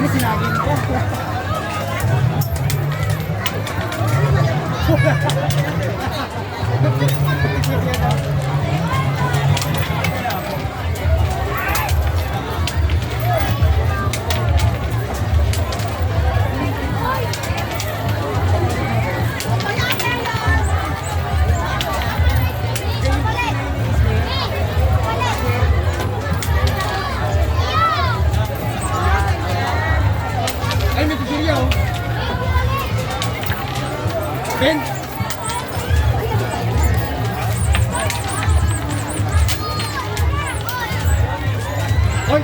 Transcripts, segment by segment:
Ano sinagin ko? Ay, may tutorial. Ben. Oy.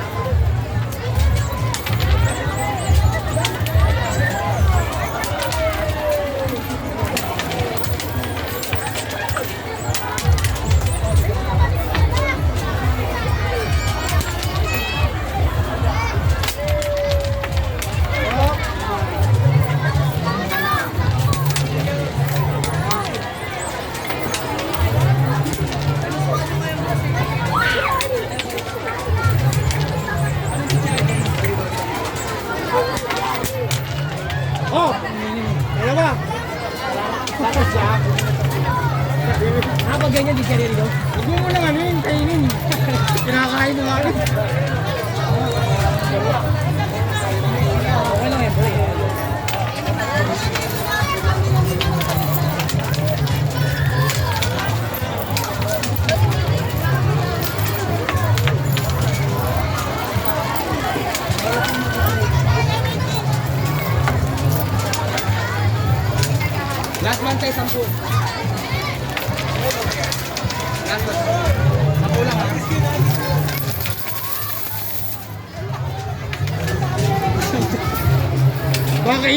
Oh, ano ba? Bakit siya? Kapag ganyan, di ka rin ito? Huwag mo lang ano yun, kainin. Kinakain mo nga rin. Okay lang yan, boy. Last man tayo, 10. Last man. 10 lang ha. Baka